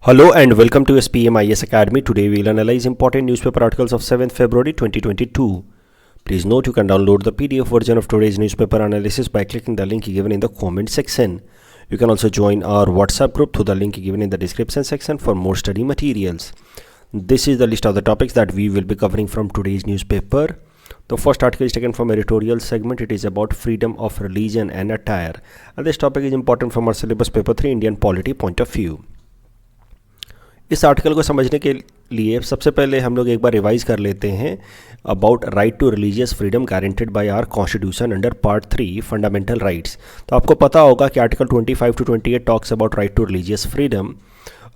Hello and welcome to SPM IS Academy. Today we will analyze important newspaper articles of 7th February 2022. Please note you can download the PDF version of today's newspaper analysis by clicking the link given in the comment section. You can also join our WhatsApp group through the link given in the description section for more study materials. This is the list of the topics that we will be covering from today's newspaper. The first article is taken from editorial segment. It is about freedom of religion and attire. And this topic is important from our syllabus paper 3 Indian polity point of view. इस article को समझने के लिए सबसे पहले हम लोग एक बार रिवाइज कर लेते हैं about right to religious freedom guaranteed by our constitution under part 3 fundamental rights. तो आपको पता होगा कि article 25 to 28 talks about right to religious freedom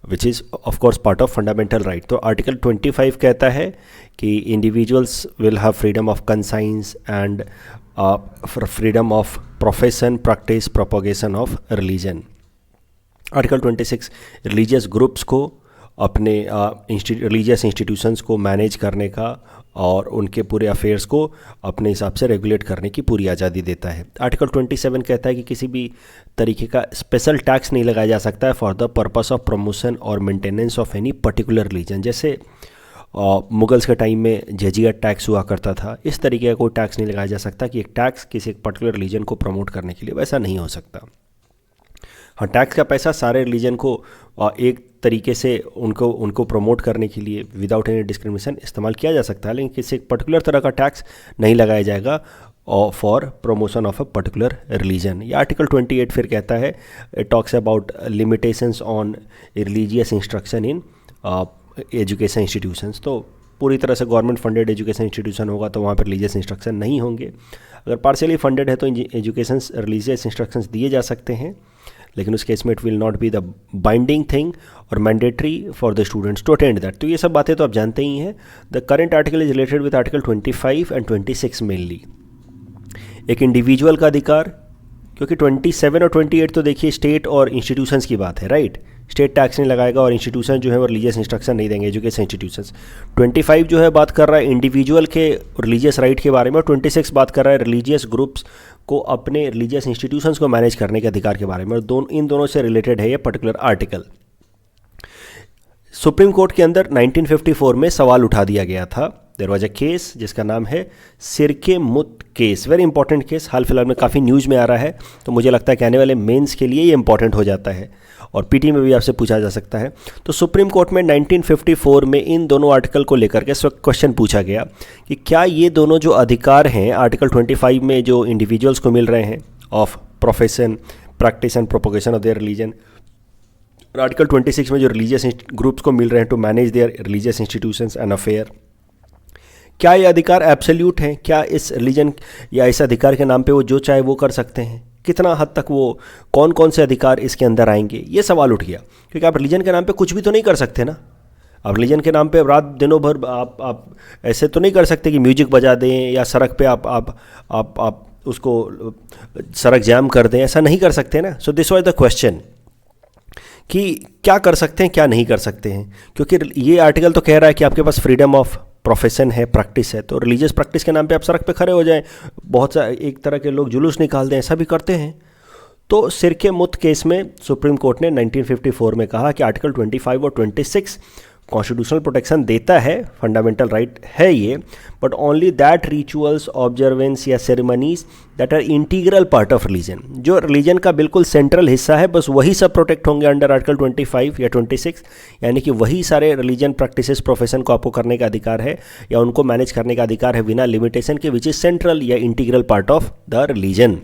which is of course part of fundamental right. तो आर्टिकल 25 कहता है कि individuals will have freedom of conscience and freedom of profession practice propagation of religion. Article 26 religious groups को अपने religious institutions को manage करने का और उनके पूरे अफेयर्स को अपने हिसाब से रेगुलेट करने की पूरी आज़ादी देता है. आर्टिकल 27 कहता है कि किसी भी तरीके का स्पेशल टैक्स नहीं लगाया जा सकता है for the purpose of promotion और maintenance of any particular religion. जैसे मुगल्स के टाइम में जजिया टैक्स हुआ करता था, इस तरीके का कोई टैक्स नहीं लगाया जा सकता कि एक टैक्स किसी एक पर्टिकुलर रिलीजन को प्रमोट करने के लिए, वैसा नहीं हो सकता. हाँ, टैक्स का पैसा सारे रिलीजन को एक तरीके से उनको प्रमोट करने के लिए विदाउट एनी डिस्क्रिमिनेशन इस्तेमाल किया जा सकता है, लेकिन किसी एक पर्टिकुलर तरह का टैक्स नहीं लगाया जाएगा for promotion of a particular religion. ये आर्टिकल 28 फिर कहता है, it talks about limitations on religious instruction in education institutions. तो पूरी तरह से गवर्नमेंट फंडेड एजुकेशन इंस्टीट्यूशन होगा तो वहाँ पर रिलीजियस इंस्ट्रक्शन नहीं होंगे. अगर पार्शियली फंडेड है तो एजुकेशन रिलीजियस इंस्ट्रक्शंस दिए जा सकते हैं, लेकिन उस केस में it will not be the binding thing और mandatory for the students to attend that. तो ये सब बातें तो आप जानते ही हैं. The current article is related with article 25 and 26 mainly. एक इंडिविजुअल का अधिकार, क्योंकि 27 और 28 तो देखिए स्टेट और इंस्टीट्यूशंस की बात है, राइट. स्टेट टैक्स नहीं लगाएगा और इंस्टीट्यूशन जो है वो रिलीजियस इंस्ट्रक्शन नहीं देंगे, एजुकेशन इंस्टीट्यूशंस. 25 जो है बात कर रहा है इंडिविजुअल के रिलीजियस राइट के बारे में, और 26 बात कर रहा है रिलीजियस ग्रुप्स को अपने रिलीजियस इंस्टीट्यूशंस को मैनेज करने के अधिकार के बारे में. और इन दोनों से रिलेटेड है ये पर्टिकुलर आर्टिकल. सुप्रीम कोर्ट के अंदर 1954 में सवाल उठा दिया गया था. देयर वाज अ केस जिसका नाम है सिरके मुत केस. वेरी इंपॉर्टेंट केस, हाल फिलहाल में काफ़ी न्यूज़ में आ रहा है, तो मुझे लगता है कि आने वाले मेंस के लिए ये इंपॉर्टेंट हो जाता है और पीटी में भी आपसे पूछा जा सकता है. तो सुप्रीम कोर्ट में 1954 में इन दोनों आर्टिकल को लेकर के क्वेश्चन पूछा गया कि क्या ये दोनों जो अधिकार हैं आर्टिकल 25 में जो इंडिविजुअल्स को मिल रहे हैं of profession practice and propagation of their religion, और आर्टिकल 26 में जो रिलीजियस ग्रुप्स को मिल रहे हैं to manage their religious institutions and affair, क्या ये अधिकार एब्सोल्यूट हैं? क्या इस रिलीजन या इस अधिकार के नाम पे वो जो चाहे वो कर सकते हैं? कितना हद तक वो कौन कौन से अधिकार इसके अंदर आएंगे, ये सवाल उठ गया. क्योंकि आप रिलीजन के नाम पे कुछ भी तो नहीं कर सकते ना. आप रिलीजन के नाम पे रात दिनों भर आप ऐसे तो नहीं कर सकते कि म्यूजिक बजा दें या सड़क पे आप उसको सड़क जाम कर दें, ऐसा नहीं कर सकते ना. So this was the question कि क्या कर सकते हैं क्या नहीं कर सकते हैं. क्योंकि ये आर्टिकल तो कह रहा है कि आपके पास फ्रीडम ऑफ प्रोफेशन है, प्रैक्टिस है, तो रिलीजियस प्रैक्टिस के नाम पे आप सड़क पे खड़े हो जाएं, बहुत सा एक तरह के लोग जुलूस निकाल दें, ऐसा भी करते हैं. तो सिरके मुत केस में सुप्रीम कोर्ट ने 1954 में कहा कि आर्टिकल 25 और 26 कॉन्स्टिट्यूशनल प्रोटेक्शन देता है, फंडामेंटल राइट है ये, but only that rituals observance या ceremonies that are integral part of religion. जो रिलीजन का बिल्कुल सेंट्रल हिस्सा है, बस वही सब प्रोटेक्ट होंगे अंडर आर्टिकल 25 या 26. यानी कि वही सारे रिलीजन प्रैक्टिसेस प्रोफेशन को आपको करने का अधिकार है या उनको मैनेज करने का अधिकार है बिना लिमिटेशन के, विच इज सेंट्रल या integral part of the religion.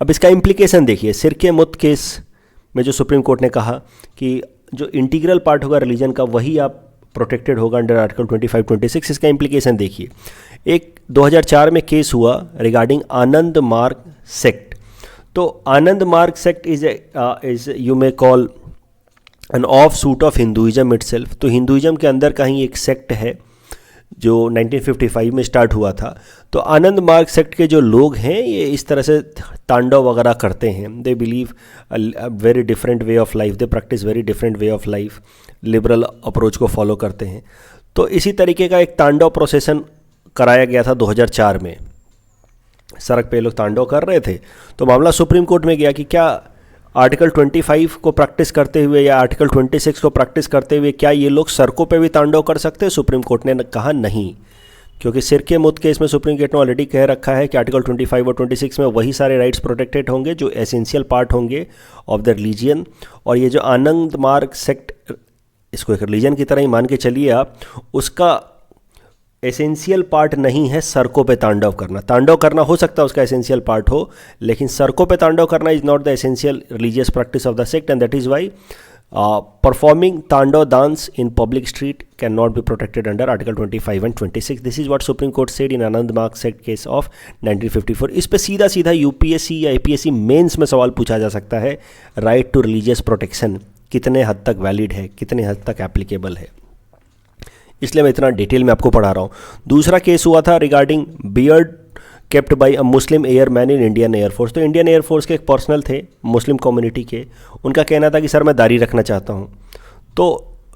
अब इसका इम्प्लीकेशन देखिए. सिरके मुत केस में जो सुप्रीम कोर्ट ने कहा कि जो इंटीग्रल पार्ट होगा रिलीजन का वही आप प्रोटेक्टेड होगा अंडर आर्टिकल 25-26. इसका इम्प्लीकेशन देखिए. एक 2004 में केस हुआ रिगार्डिंग आनंद मार्ग सेक्ट. तो Anand Marg sect is you may call an offshoot of Hinduism itself. तो हिंदुइज्म के अंदर का ही एक सेक्ट है जो 1955 में स्टार्ट हुआ था. तो आनंद मार्ग सेक्ट के जो लोग हैं ये इस तरह से तांडव वगैरह करते हैं. They believe very different way of life, they practice very different way of life, liberal approach को फॉलो करते हैं. तो इसी तरीके का एक तांडव प्रोसेसन कराया गया था 2004 में. सड़क पे लोग तांडव कर रहे थे, तो मामला सुप्रीम कोर्ट में गया कि क्या आर्टिकल 25 को प्रैक्टिस करते हुए या आर्टिकल 26 को प्रैक्टिस करते हुए क्या ये लोग सड़कों पे भी तांडव कर सकते हैं? सुप्रीम कोर्ट ने कहा नहीं, क्योंकि सिर के मुद्दे केस में सुप्रीम कोर्ट ने ऑलरेडी कह रखा है कि आर्टिकल 25 और 26 में वही सारे राइट्स प्रोटेक्टेड होंगे जो एसेंशियल पार्ट होंगे ऑफ द रिलीजियन। और ये जो आनंद मार्ग सेक्ट, इसको एक रिलीजन की तरह ही मान के चलिए आप, उसका एसेंशियल पार्ट नहीं है सड़कों पे तांडव करना। तांडव करना हो सकता है उसका एसेंशियल पार्ट हो, लेकिन सड़कों पे तांडव करना is not the essential religious practice of the sect, and that is why performing Tandav dance in public street cannot be protected under Article 25 and 26. This is what Supreme Court said in Anand Marg sect case of 1954. इस पे सीधा सीधा UPSC या APSC mains में सवाल पूछा जा सकता है, राइट टू रिलीजियस प्रोटेक्शन कितने हद तक वैलिड है, कितने हद तक एप्लीकेबल है, इसलिए मैं इतना डिटेल में आपको पढ़ा रहा हूँ। दूसरा केस हुआ था regarding beard kept by a Muslim airman in Indian air force. तो इंडियन एयरफोर्स के एक पर्सनल थे मुस्लिम कम्युनिटी के, उनका कहना था कि सर मैं दाढ़ी रखना चाहता हूँ। तो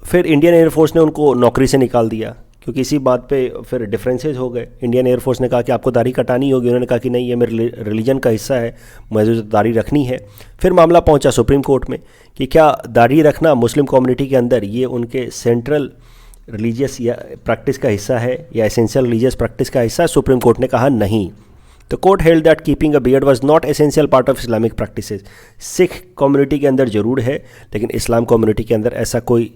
फिर इंडियन एयरफोर्स ने उनको नौकरी से निकाल दिया, क्योंकि इसी बात पे फिर डिफरेंसेस हो गए। इंडियन एयरफोर्स ने कहा कि आपको दाढ़ी कटानी होगी, उन्होंने कहा कि नहीं, ये मेरे रिलीजन का हिस्सा है, मुझे तो दाढ़ी रखनी है। फिर मामला पहुंचा सुप्रीम कोर्ट में कि क्या दाढ़ी रखना मुस्लिम कम्युनिटी के अंदर ये उनके सेंट्रल रिलीजियस या प्रैक्टिस का हिस्सा है या एसेंशियल रिलीजियस प्रैक्टिस का हिस्सा है? सुप्रीम कोर्ट ने कहा नहीं। The court held that keeping a beard was not essential part of Islamic practices. Sikh community के अंदर जरूर है, लेकिन इस्लाम कम्युनिटी के अंदर ऐसा कोई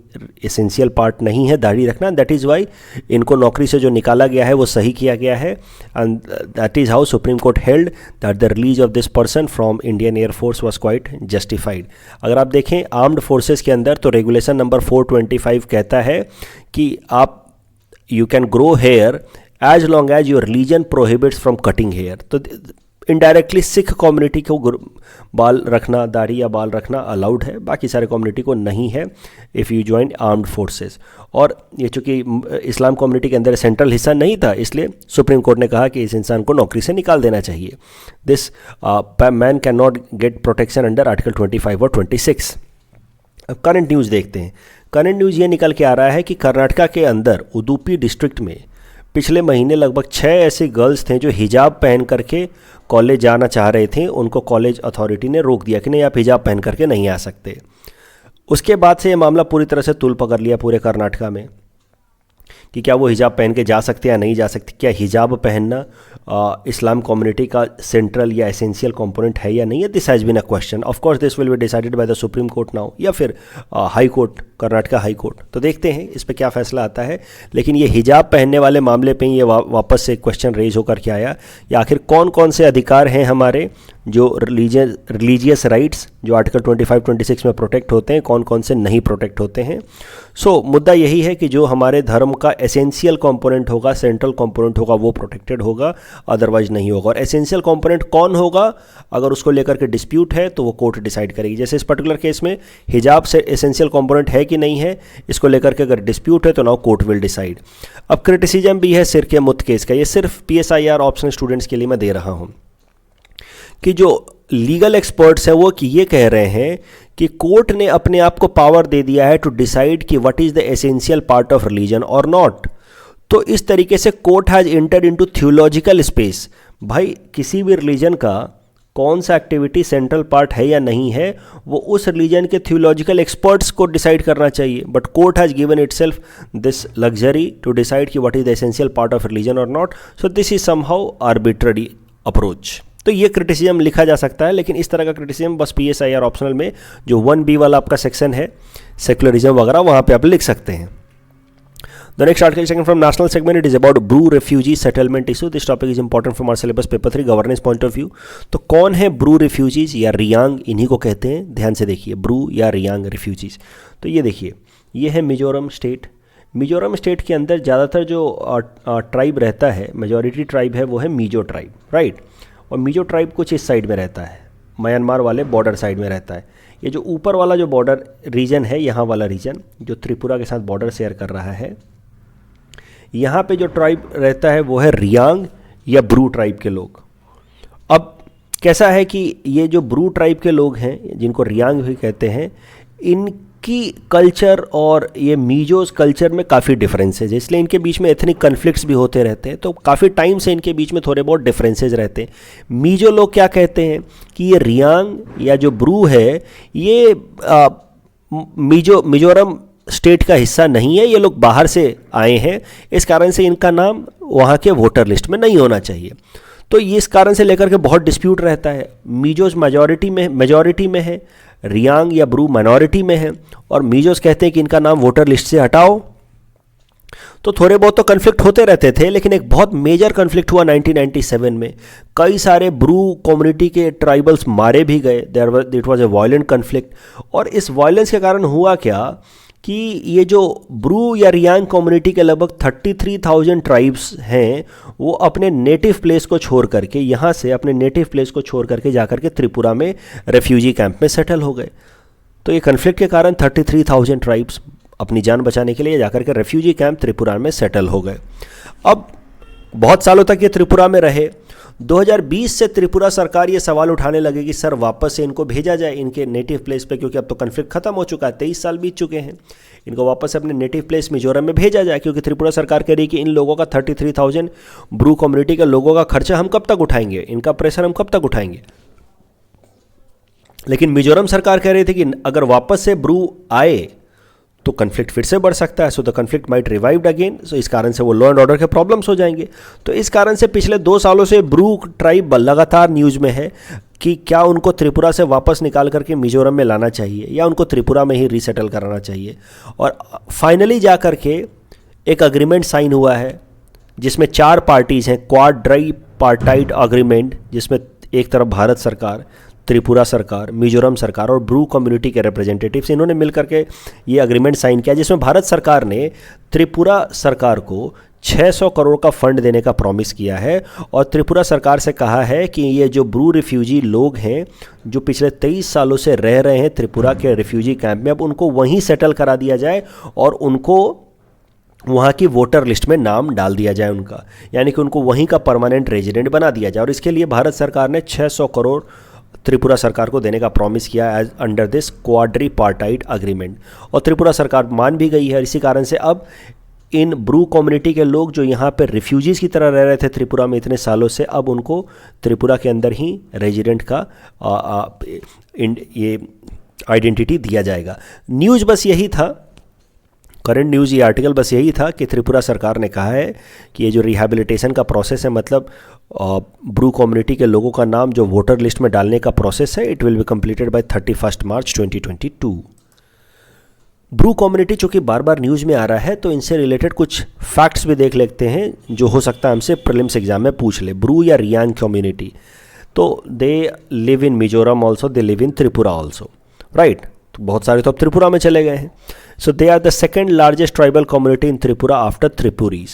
एसेंशियल पार्ट नहीं है दाढ़ी रखना। दैट इज़ वाई इनको नौकरी से जो निकाला गया है वो सही किया गया है, and that is how supreme court held that the release of this person from Indian air force was quite justified. अगर आप देखें आर्म्ड फोर्सेस के अंदर तो रेगुलेशन नंबर 425 कहता है कि आप you can grow hair as long as your religion prohibits from cutting hair. तो इनडायरेक्टली सिख कम्युनिटी को बाल रखना, दाढ़ी या बाल रखना अलाउड है, बाकी सारे कम्युनिटी को नहीं है if you join armed forces. और ये चूँकि इस्लाम कम्युनिटी के अंदर सेंट्रल हिस्सा नहीं था, इसलिए सुप्रीम कोर्ट ने कहा कि इस इंसान को नौकरी से निकाल देना चाहिए। This man can not gate protection under article 25 और 26। अब करंट न्यूज़ देखते हैं। करंट न्यूज़ ये निकल के आ रहा है कि कर्नाटका के अंदर उडुपी डिस्ट्रिक्ट में पिछले महीने लगभग 6 ऐसे गर्ल्स थे जो हिजाब पहन करके कॉलेज जाना चाह रहे थे। उनको कॉलेज अथॉरिटी ने रोक दिया कि नहीं, आप हिजाब पहन करके नहीं आ सकते। उसके बाद से ये मामला पूरी तरह से तूल पकड़ लिया पूरे कर्नाटका में कि क्या वो हिजाब पहन के जा सकते या नहीं जा सकते, क्या हिजाब पहनना इस्लाम कम्युनिटी का सेंट्रल या एसेंशियल कंपोनेंट है या नहीं है। This has been a question. Of course this will be decided by the Supreme Court now, या फिर High Court, Karnataka High Court. तो देखते हैं इस पर क्या फैसला आता है। लेकिन ये हिजाब पहनने वाले मामले पे ये वापस से क्वेश्चन रेज होकर के आया, या आखिर कौन कौन से अधिकार हैं हमारे जो रिलीजियस राइट्स जो आर्टिकल 25-26 में प्रोटेक्ट होते हैं, कौन कौन से नहीं प्रोटेक्ट होते हैं। सो मुद्दा यही है कि जो हमारे धर्म का एसेंशियल कंपोनेंट होगा, सेंट्रल कंपोनेंट होगा, वो प्रोटेक्टेड होगा, अदरवाइज नहीं होगा। और एसेंशियल कंपोनेंट कौन होगा, अगर उसको लेकर के डिस्प्यूट है तो वो कोर्ट डिसाइड करेगी। जैसे इस पर्टिकुलर केस में हिजाब से एसेंशियल कंपोनेंट है कि नहीं है, इसको लेकर के अगर डिस्प्यूट है तो नाउ कोर्ट विल डिसाइड। अब क्रिटिसिज्म भी है सिर के मुद्द केस का, ये सिर्फ PSIR ऑप्शनल स्टूडेंट्स के लिए मैं दे रहा हूँ, कि जो लीगल एक्सपर्ट्स हैं वो कि ये कह रहे हैं कि कोर्ट ने अपने आप को पावर दे दिया है टू डिसाइड कि what is the essential part of religion और नॉट। तो इस तरीके से court has entered into theological space. भाई किसी भी रिलीजन का कौन सा एक्टिविटी सेंट्रल पार्ट है या नहीं है, वो उस रिलीजन के थियोलॉजिकल एक्सपर्ट्स को डिसाइड करना चाहिए। But court has given itself this luxury to decide कि what is the essential part of religion और not. So this is somehow arbitrary approach. तो ये क्रिटिसिज्म लिखा जा सकता है, लेकिन इस तरह का क्रिटिसिज्म बस PSIR ऑप्शनल में जो 1B वाला आपका सेक्शन है, सेक्युलरिज्म वगैरह, वहाँ पे आप लिख सकते हैं। The next article is taken from national segment. It is about Bru refugee settlement issue. This topic is important from our syllabus paper 3 governance point of view. तो कौन है ब्रू रिफ्यूजीज या रियांग, इन्हीं को कहते हैं। ध्यान से देखिए, ब्रू या रियांग रिफ्यूजीज। तो ये देखिए, ये है मिजोरम स्टेट। मिजोरम स्टेट के अंदर ज़्यादातर जो ट्राइब रहता है, मेजॉरिटी ट्राइब है, वो है मीजो ट्राइब, राइट। और मीजो ट्राइब कुछ इस साइड में रहता है, म्यांमार वाले बॉर्डर साइड में रहता है। ये जो ऊपर वाला जो बॉर्डर रीजन है, यहाँ वाला रीजन जो त्रिपुरा के साथ बॉर्डर शेयर कर रहा है, यहाँ पे जो ट्राइब रहता है वो है रियांग या ब्रू ट्राइब के लोग। अब कैसा है कि ये जो ब्रू ट्राइब के लोग हैं, जिनको रियांग भी कहते हैं, कुकी कल्चर और ये मीजोस कल्चर में काफ़ी डिफरेंसेज है, इसलिए इनके बीच में एथनिक कन्फ्लिक्ट्स भी होते रहते हैं। तो काफ़ी टाइम से इनके बीच में थोड़े बहुत डिफरेंसेज रहते हैं। मीजो लोग क्या कहते हैं कि ये रियांग या जो ब्रू है ये मिजोरम स्टेट का हिस्सा नहीं है, ये लोग बाहर से आए हैं, इस कारण से इनका नाम वहाँ के वोटर लिस्ट में नहीं होना चाहिए। तो ये इस कारण से लेकर के बहुत डिस्प्यूट रहता है। मीजोस मेजॉरिटी में है, रियांग या ब्रू माइनॉरिटी में है, और मीजोस कहते हैं कि इनका नाम वोटर लिस्ट से हटाओ। तो थोड़े बहुत तो कन्फ्लिक्ट होते रहते थे, लेकिन एक बहुत मेजर कन्फ्लिक्ट हुआ 1997 में। कई सारे ब्रू कम्युनिटी के ट्राइबल्स मारे भी गए। It was a violent conflict. और इस वायलेंस के कारण हुआ क्या कि ये जो ब्रू या रियांग कम्युनिटी के लगभग 33,000 ट्राइब्स हैं, वो अपने नेटिव प्लेस को छोड़ करके, यहाँ से अपने नेटिव प्लेस को छोड़ करके जाकर के त्रिपुरा में रेफ्यूजी कैंप में सेटल हो गए। तो ये कन्फ्लिक्ट के कारण 33,000 ट्राइब्स अपनी जान बचाने के लिए जाकर के रेफ्यूजी कैंप त्रिपुरा में सेटल हो गए। अब बहुत सालों तक ये त्रिपुरा में रहे। 2020 से त्रिपुरा सरकार ये सवाल उठाने लगे कि सर वापस से इनको भेजा जाए इनके नेटिव प्लेस पे, क्योंकि अब तो कन्फ्लिक्ट खत्म हो चुका है, 23 साल बीत चुके हैं, इनको वापस से अपने नेटिव प्लेस मिजोरम में भेजा जाए। क्योंकि त्रिपुरा सरकार कह रही कि इन लोगों का 33,000 ब्रू कम्युनिटी के लोगों का खर्चा हम कब तक उठाएंगे, इनका प्रेशर हम कब तक उठाएंगे। लेकिन मिजोरम सरकार कह रही थी कि अगर वापस से ब्रू आए तो कन्फ्लिक्ट फिर से बढ़ सकता है, so the conflict might revived again. So इस कारण से वो लॉ एंड ऑर्डर के प्रॉब्लम्स हो जाएंगे। तो इस कारण से पिछले 2 सालों से ब्रू ट्राइब लगातार न्यूज़ में है कि क्या उनको त्रिपुरा से वापस निकाल करके मिजोरम में लाना चाहिए या उनको त्रिपुरा में ही रीसेटल कराना चाहिए। और फाइनली जा कर के एक अग्रीमेंट साइन हुआ है जिसमें 4 पार्टीज़ हैं, क्वाड्राई पार्टाइट अग्रीमेंट, जिसमें एक तरफ भारत सरकार, त्रिपुरा सरकार, मिजोरम सरकार और ब्रू कम्युनिटी के रिप्रेजेंटेटिव्स, इन्होंने मिलकर के ये अग्रीमेंट साइन किया, जिसमें भारत सरकार ने त्रिपुरा सरकार को 600 करोड़ का फंड देने का प्रॉमिस किया है। और त्रिपुरा सरकार से कहा है कि ये जो ब्रू रिफ्यूजी लोग हैं जो पिछले 23 सालों से रह रहे हैं त्रिपुरा के रिफ्यूजी कैंप में, अब उनको वहीं सेटल करा दिया जाए और उनको वहाँ की वोटर लिस्ट में नाम डाल दिया जाए उनका, यानी कि उनको वहीं का परमानेंट रेजिडेंट बना दिया जाए। और इसके लिए भारत सरकार ने 600 करोड़ त्रिपुरा सरकार को देने का प्रॉमिस किया as under this quadripartite agreement. और त्रिपुरा सरकार मान भी गई है। इसी कारण से अब इन ब्रू कम्युनिटी के लोग जो यहाँ पर रिफ्यूजीज़ की तरह रह रहे थे त्रिपुरा में इतने सालों से, अब उनको त्रिपुरा के अंदर ही रेजिडेंट का ये आइडेंटिटी दिया जाएगा। न्यूज़ बस यही था, करंट न्यूज़ ये आर्टिकल बस यही था कि त्रिपुरा सरकार ने कहा है कि ये जो रिहैबिलिटेशन का प्रोसेस है, मतलब ब्रू कम्युनिटी के लोगों का नाम जो वोटर लिस्ट में डालने का प्रोसेस है, it will be completed by 31 March 2022। Bru community चूँकि बार बार न्यूज़ में आ रहा है, तो इनसे रिलेटेड कुछ फैक्ट्स भी देख लेते हैं जो हो सकता है हमसे प्रीलिम्स एग्जाम में पूछ ले। ब्रू या रियांग कम्युनिटी, तो they live in Mizoram also, they live in Tripura also, right. तो बहुत सारे तो अब त्रिपुरा में चले गए हैं। So they are the second largest tribal community in Tripura after Tripuris.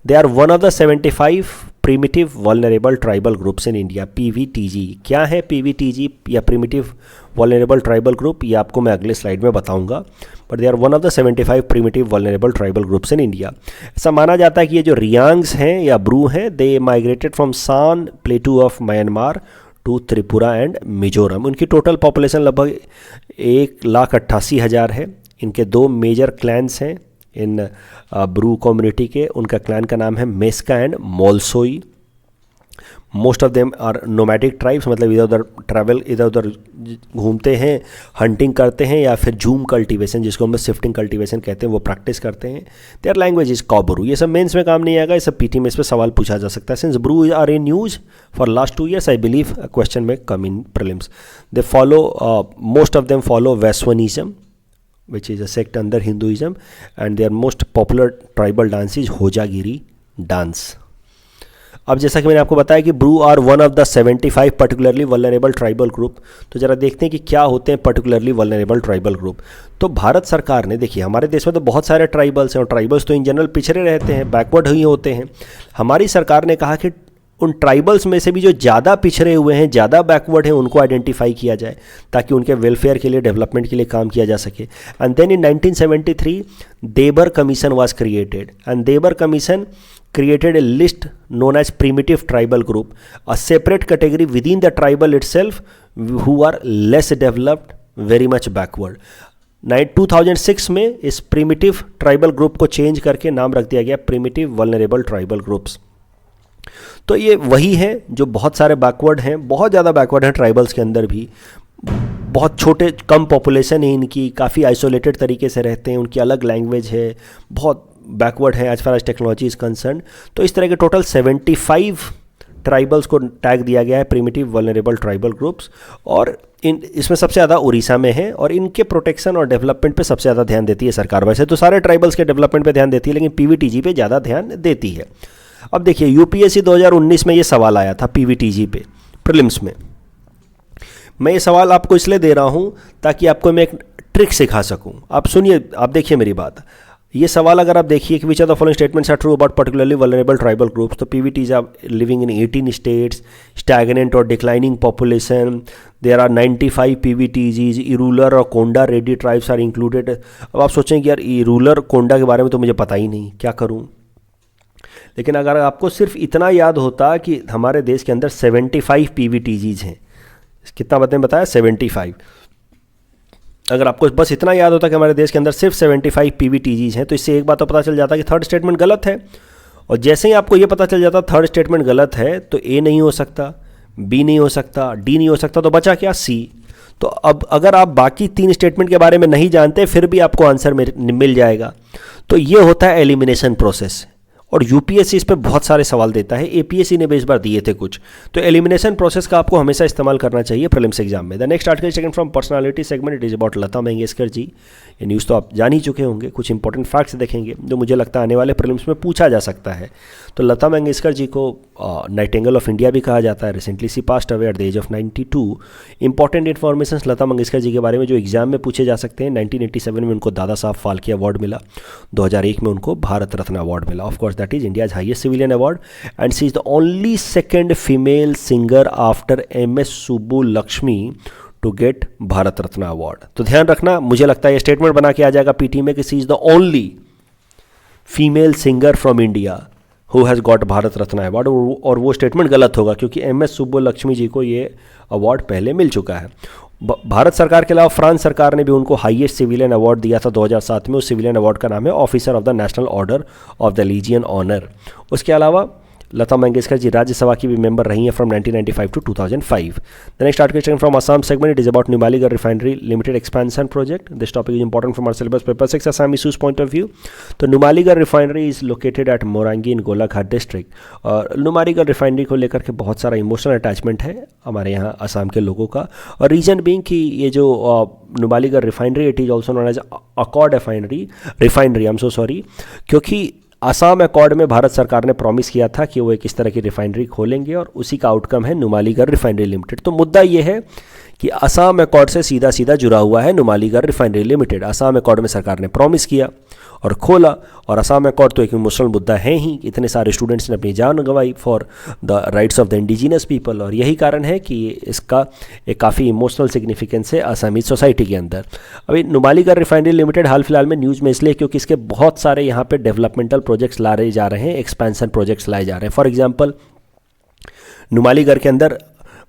They are one of the 75 primitive vulnerable tribal groups in India. PVTG क्या है PVTG या primitive vulnerable tribal group, ये आपको मैं अगले स्लाइड में बताऊंगा। But they are one of the 75 primitive vulnerable tribal groups in India. ऐसा माना जाता है कि ये जो रियांग्स हैं या ब्रू हैं, they migrated from San Plateau of Myanmar to Tripura and Mizoram. उनकी टोटल पॉपुलेशन लगभग 1,88,000 है। इनके 2 मेजर क्लैंस हैं इन ब्रू कम्युनिटी के। उनका क्लैन का नाम है Meska and Molsoi. Most of them are nomadic tribes, मतलब इधर उधर घूमते हैं, हंटिंग करते हैं, या फिर जूम कल्टीवेशन जिसको हम शिफ्टिंग कल्टीवेशन कहते हैं, वो प्रैक्टिस करते हैं। Their language is Kaubru. ये सब मेंस में काम नहीं आएगा, ये सब पीटी में इस पर सवाल पूछा जा सकता है। Since Bru are in news for last 2 years, I believe question में come in prelims. They follow, most of them follow Vaishnavism which is a sect under Hinduism, and their most popular tribal dance is Hojagiri dance. अब जैसा कि मैंने आपको बताया कि Bru are one of the 75 particularly vulnerable tribal group. तो ज़रा देखते हैं कि क्या होते हैं पर्टिकुलरली वल्नरेबल ट्राइबल ग्रुप। तो भारत सरकार ने, देखिए हमारे देश में तो बहुत सारे ट्राइबल्स हैं और ट्राइबल्स तो इन जनरल पिछड़े रहते हैं, बैकवर्ड ही होते हैं। हमारी सरकार ने कहा कि उन ट्राइबल्स में से भी जो ज़्यादा पिछड़े हुए हैं, ज़्यादा बैकवर्ड हैं, उनको आइडेंटिफाई किया जाए ताकि उनके वेलफेयर के लिए, डेवलपमेंट के लिए काम किया जा सके। एंड देन इन 1973 देबर कमीशन वाज क्रिएटेड, एंड देबर commission created a list known as primitive tribal group, a separate category within the tribal itself who are less developed, very much backward. 2006 में इस प्रिमिटिव ट्राइबल ग्रुप को change करके नाम रख दिया गया primitive vulnerable tribal groups. तो ये वही है जो बहुत सारे बैकवर्ड हैं, बहुत ज़्यादा बैकवर्ड हैं ट्राइबल्स के अंदर भी, बहुत छोटे कम पॉपुलेशन है इनकी, काफ़ी आइसोलेटेड तरीके से रहते हैं, उनकी अलग लैंग्वेज है, बहुत बैकवर्ड है as far as technology is concern. तो इस तरह के टोटल 75 ट्राइबल्स को टैग दिया गया है प्रिमिटिव वल्नरेबल ट्राइबल ग्रुप्स, और इसमें सबसे ज़्यादा उड़ीसा में है, और इनके प्रोटेक्शन और डेवलपमेंट पे सबसे ज़्यादा ध्यान देती है सरकार। वैसे तो सारे ट्राइबल्स के डेवलपमेंट पे ध्यान देती है, लेकिन पीवीटीजी पे ज़्यादा ध्यान देती है। अब देखिए यूपीएससी 2019 में ये सवाल आया था पीवीटीजी पे प्रीलिम्स में। मैं ये सवाल आपको इसलिए दे रहा हूँ ताकि आपको मैं एक ट्रिक सिखा सकूँ। आप सुनिए, आप देखिए मेरी बात। ये सवाल अगर आप देखिए कि which are the following statements are true about particularly vulnerable tribal groups, तो PVTs are living in 18 states, stagnant और declining population, there are 95 PVTGs, Irular और Konda Reddi tribes are included. अब आप सोचें कि यार इरूलर कोंडा के बारे में तो मुझे पता ही नहीं, क्या करूँ। लेकिन अगर आपको सिर्फ इतना याद होता कि हमारे देश के अंदर 75 पीवीटीजीज हैं, कितना बताया 75, अगर आपको बस इतना याद होता कि हमारे देश के अंदर सिर्फ 75 पीवीटीजीज हैं, तो इससे एक बात तो पता चल जाता कि थर्ड स्टेटमेंट गलत है। और जैसे ही आपको ये पता चल जाता थर्ड स्टेटमेंट गलत है, तो ए नहीं हो सकता, बी नहीं हो सकता, डी नहीं हो सकता, तो बचा क्या, सी। तो अब अगर आप बाकी 3 स्टेटमेंट के बारे में नहीं जानते फिर भी आपको आंसर मिल जाएगा। तो ये होता है एलिमिनेशन प्रोसेस, और यूपीएससी इस पे बहुत सारे सवाल देता है, एपीएससी ने भी इस बार दिए थे कुछ। तो एलिमिनेशन प्रोसेस का आपको हमेशा इस्तेमाल करना चाहिए प्रीलिम्स एग्जाम में। The next article second from personality segment, it is about Lata Mangeshkar ji. ये न्यूज़ तो आप जान ही चुके होंगे, कुछ इंपॉर्टेंट फैक्ट्स देखेंगे जो मुझे लगता है आने वाले प्रीलिम्स में पूछा जा सकता है। तो लता मंगेशकर जी को नाइटिंगेल ऑफ इंडिया भी कहा जाता है। Recently she passed away at the age of 92। Important information Lata Mangeshkar ji के बारे में जो एग्जाम में पूछे जा सकते हैं, 1987 में उनको दादा साहब फाल्के अवार्ड मिला, 2001 में उनको भारत रत्न अवार्ड मिला। Of course that is India's highest civilian award, and she is the only second female singer after MS Subbulakshmi to get Bharat Ratna award. तो ध्यान रखना, मुझे लगता है ये स्टेटमेंट बना के आ जाएगा पीटी में कि she is the only female singer from India who has got Bharat Ratna award, और वो स्टेटमेंट गलत होगा क्योंकि MS सुब्बुलक्ष्मी जी को ये अवार्ड पहले मिल चुका है। भारत सरकार के अलावा फ्रांस सरकार ने भी उनको हाईएस्ट सिविलियन अवार्ड दिया था 2007 में। उस सिविलियन अवार्ड का नाम है officer of the National Order of the Legion Honour. उसके अलावा लता मंगेशकर जी राज्यसभा की भी मेंबर रही हैं from 1995 to 2005। The next article from Assam segment, it is about Numaligarh refinery limited expansion project. This topic is important from our syllabus paper 6 Assam issues point of view. तो Numaligarh refinery is located at Morangi in Golaghat district, और Numaligarh refinery को लेकर के बहुत सारा emotional attachment है हमारे यहाँ असम के लोगों का। और रीजन बीइंग कि ये जो Numaligarh refinery, it is also known as accord refinery, I am so sorry, क्योंकि असम अकॉर्ड में भारत सरकार ने प्रॉमिस किया था कि वो एक इस तरह की रिफाइनरी खोलेंगे, और उसी का आउटकम है नुमालीगढ़ रिफाइनरी लिमिटेड। तो मुद्दा ये है कि असम अकॉर्ड से सीधा सीधा जुड़ा हुआ है Numaligarh refinery limited. Assam accord में सरकार ने प्रॉमिस किया और खोला, और असम अकॉर्ड तो एक इमोशनल मुद्दा है ही, इतने सारे स्टूडेंट्स ने अपनी जान गंवाई for the rights of the indigenous people, और यही कारण है कि इसका एक काफ़ी इमोशनल सिग्निफिकेंस है असमी सोसाइटी के अंदर। अभी नुमालीगढ़ रिफाइनरी लिमिटेड हाल फिलहाल में न्यूज़ में इसलिए क्योंकि इसके बहुत सारे यहाँ पे डेवलपमेंटल प्रोजेक्ट्स लाए जा रहे हैं, एक्सपेंशन प्रोजेक्ट्स लाए जा रहे हैं। फॉर एग्जाम्पल नुमालीगढ़ के अंदर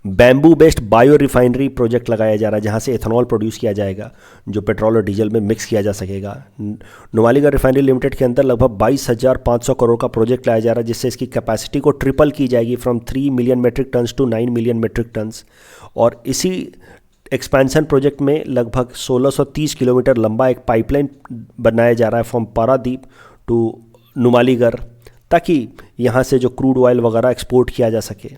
bamboo based bio refinery project लगाया जा रहा है, जहाँ से एथेनॉल प्रोड्यूस किया जाएगा जो पेट्रोल और डीजल में मिक्स किया जा सकेगा। नुमालीगढ़ रिफाइनरी लिमिटेड के अंदर लगभग 22,500 करोड़ का प्रोजेक्ट लाया जा रहा है, जिससे इसकी कैपेसिटी को ट्रिपल की जाएगी from 3 million metric tons to 9 million metric tons. और इसी एक्सपेंशन प्रोजेक्ट में लगभग 1630 किलोमीटर लंबा एक पाइपलाइन बनाया जा रहा है फ्रॉम पारादीप टू नुमालीगढ़, ताकि यहाँ से जो क्रूड ऑयल वगैरह एक्सपोर्ट किया जा सके।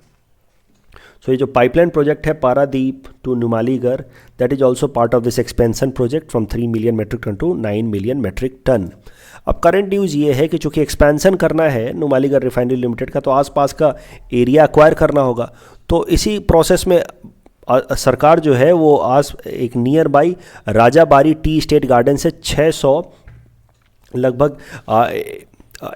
सो ये जो पाइपलाइन प्रोजेक्ट है Paradip to Numaligarh, that is also part of this expansion project from 3 million metric ton to 9 million metric ton. अब करंट न्यूज़ ये है कि चूँकि एक्सपेंशन करना है नुमालीगढ़ रिफाइनरी लिमिटेड का, तो आसपास का एरिया एक्वायर करना होगा। तो इसी प्रोसेस में सरकार जो है वो आज एक near by Rajabari T state garden से 600 लगभग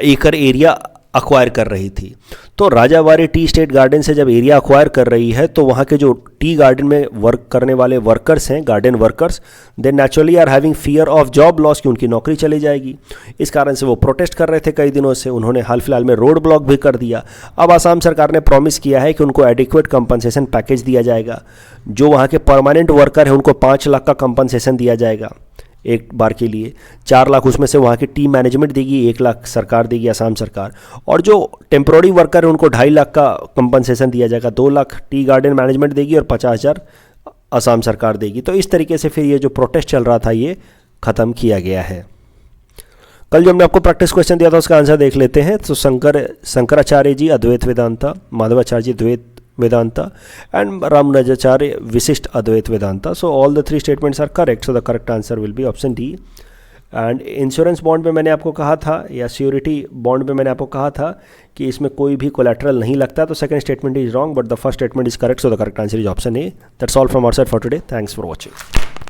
एकड़ एरिया अक्वायर कर रही थी। तो राजाबारी टी स्टेट गार्डन से जब एरिया अक्वायर कर रही है, तो वहाँ के जो टी गार्डन में वर्क करने वाले वर्कर्स हैं, garden workers, they naturally are having fear of job loss, कि उनकी नौकरी चली जाएगी। इस कारण से वो प्रोटेस्ट कर रहे थे कई दिनों से। उन्होंने हाल फिलहाल में रोड ब्लॉक भी कर दिया। अब आसाम सरकार ने प्रॉमिस किया है कि उनको एडिक्वेट कंपनसेशन पैकेज दिया जाएगा। जो वहाँ के परमानेंट वर्कर हैं उनको 5 लाख का कंपनसेशन दिया जाएगा। एक बार के लिए। 4 लाख उसमें से वहाँ की टीम मैनेजमेंट देगी, 1 लाख सरकार देगी, असम सरकार। और जो टेम्प्रोरी वर्कर है उनको 2.5 लाख का कंपनसेशन दिया जाएगा, 2 लाख टी गार्डन मैनेजमेंट देगी और 50,000 असम सरकार देगी। तो इस तरीके से फिर ये जो प्रोटेस्ट चल रहा था ये ख़त्म किया गया है। कल जो हमने आपको प्रैक्टिस क्वेश्चन दिया था उसका आंसर देख लेते हैं। तो शंकराचार्य जी अद्वैत वेदांता, माधवाचार्य जी द्वैत Vedanta, and Ramanujacharya Vishisht Advait Vedanta. So all the 3 statements are correct. So the correct answer will be option D. And insurance bond में मैंने आपको कहा था, या श्योरिटी बॉन्ड में मैंने आपको कहा था कि इसमें कोई भी कोलैटरल नहीं लगता, तो second statement is wrong but the first statement is correct, so the correct answer is option A. That's all from our side for today. Thanks for watching.